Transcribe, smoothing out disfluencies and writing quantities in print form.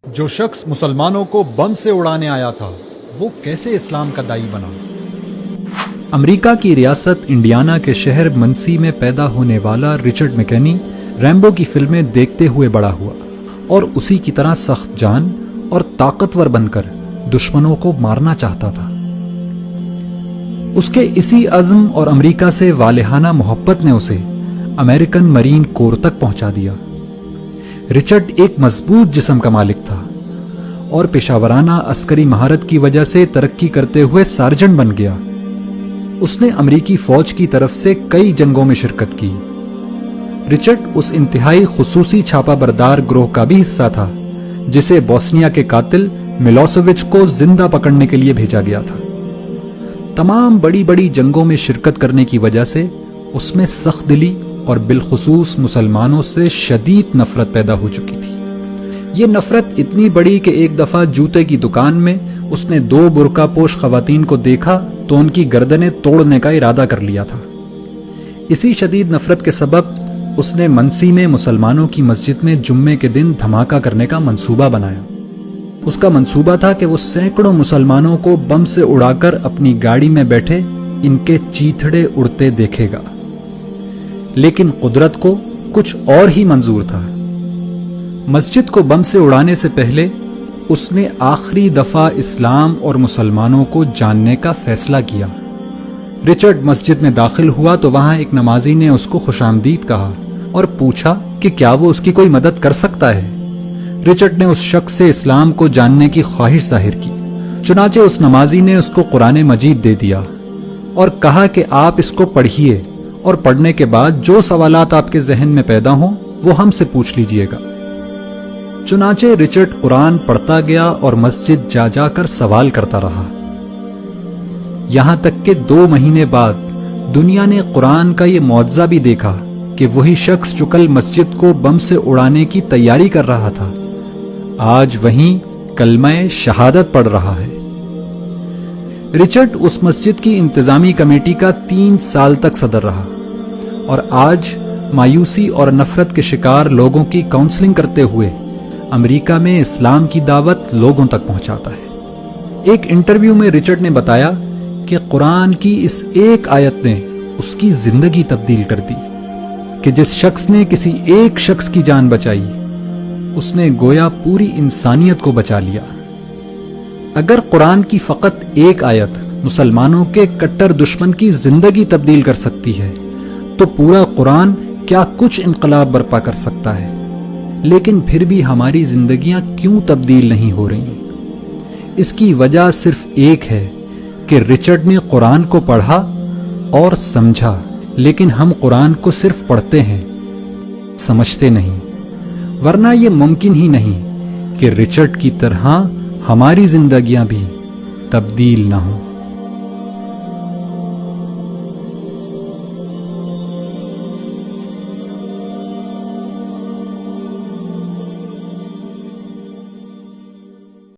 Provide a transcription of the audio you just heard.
جو شخص مسلمانوں کو بم سے اڑانے آیا تھا وہ کیسے اسلام کا داعی بنا؟ امریکہ کی ریاست انڈیانا کے شہر منسی میں پیدا ہونے والا رچرڈ میکنی ریمبو کی فلمیں دیکھتے ہوئے بڑا ہوا اور اسی کی طرح سخت جان اور طاقتور بن کر دشمنوں کو مارنا چاہتا تھا۔ اس کے اسی عزم اور امریکہ سے والہانہ محبت نے اسے امریکن مرین کور تک پہنچا دیا۔ رچرڈ ایک مضبوط جسم کا مالک تھا اور پیشہ ورانہ عسکری مہارت کی وجہ سے ترقی کرتے ہوئے سارجنٹ بن گیا۔ اس نے امریکی فوج کی طرف سے کئی جنگوں میں شرکت کی۔ رچرڈ اس انتہائی خصوصی چھاپا بردار گروہ کا بھی حصہ تھا جسے بوسنیا کے قاتل ملوسیوچ کو زندہ پکڑنے کے لیے بھیجا گیا تھا۔ تمام بڑی بڑی جنگوں میں شرکت کرنے کی وجہ سے اس میں سخت دلی اور بالخصوص مسلمانوں سے شدید نفرت پیدا ہو چکی تھی۔ یہ نفرت اتنی بڑی کہ ایک دفعہ جوتے کی دکان میں اس نے 2 برقع پوش خواتین کو دیکھا تو ان کی گردنیں توڑنے کا ارادہ کر لیا تھا۔ اسی شدید نفرت کے سبب اس نے منسی میں مسلمانوں کی مسجد میں جمعے کے دن دھماکہ کرنے کا منصوبہ بنایا۔ اس کا منصوبہ تھا کہ وہ سینکڑوں مسلمانوں کو بم سے اڑا کر اپنی گاڑی میں بیٹھے ان کے چیتھڑے اڑتے دیکھے گا، لیکن قدرت کو کچھ اور ہی منظور تھا۔ مسجد کو بم سے اڑانے سے پہلے اس نے آخری دفعہ اسلام اور مسلمانوں کو جاننے کا فیصلہ کیا۔ رچرڈ مسجد میں داخل ہوا تو وہاں ایک نمازی نے اس کو خوش آمدید کہا اور پوچھا کہ کیا وہ اس کی کوئی مدد کر سکتا ہے۔ رچرڈ نے اس شخص سے اسلام کو جاننے کی خواہش ظاہر کی، چنانچہ اس نمازی نے اس کو قرآن مجید دے دیا اور کہا کہ آپ اس کو پڑھیے اور پڑھنے کے بعد جو سوالات آپ کے ذہن میں پیدا ہوں وہ ہم سے پوچھ لیجئے گا۔ چنانچہ رچرڈ قرآن پڑھتا گیا اور مسجد جا جا کر سوال کرتا رہا، یہاں تک کہ 2 مہینے بعد دنیا نے قرآن کا یہ معجزہ بھی دیکھا کہ وہی شخص جو کل مسجد کو بم سے اڑانے کی تیاری کر رہا تھا آج وہیں کلمہ شہادت پڑھ رہا ہے۔ رچرڈ اس مسجد کی انتظامی کمیٹی کا 3 سال تک صدر رہا اور آج مایوسی اور نفرت کے شکار لوگوں کی کاؤنسلنگ کرتے ہوئے امریکہ میں اسلام کی دعوت لوگوں تک پہنچاتا ہے۔ ایک انٹرویو میں رچرڈ نے بتایا کہ قرآن کی اس ایک آیت نے اس کی زندگی تبدیل کر دی کہ جس شخص نے کسی ایک شخص کی جان بچائی اس نے گویا پوری انسانیت کو بچا لیا۔ اگر قرآن کی فقط ایک آیت مسلمانوں کے کٹر دشمن کی زندگی تبدیل کر سکتی ہے تو پورا قرآن کیا کچھ انقلاب برپا کر سکتا ہے۔ لیکن پھر بھی ہماری زندگیاں کیوں تبدیل نہیں ہو رہی؟ اس کی وجہ صرف ایک ہے کہ رچرڈ نے قرآن کو پڑھا اور سمجھا، لیکن ہم قرآن کو صرف پڑھتے ہیں، سمجھتے نہیں، ورنہ یہ ممکن ہی نہیں کہ رچرڈ کی طرح ہماری زندگیاں بھی تبدیل نہ ہوں۔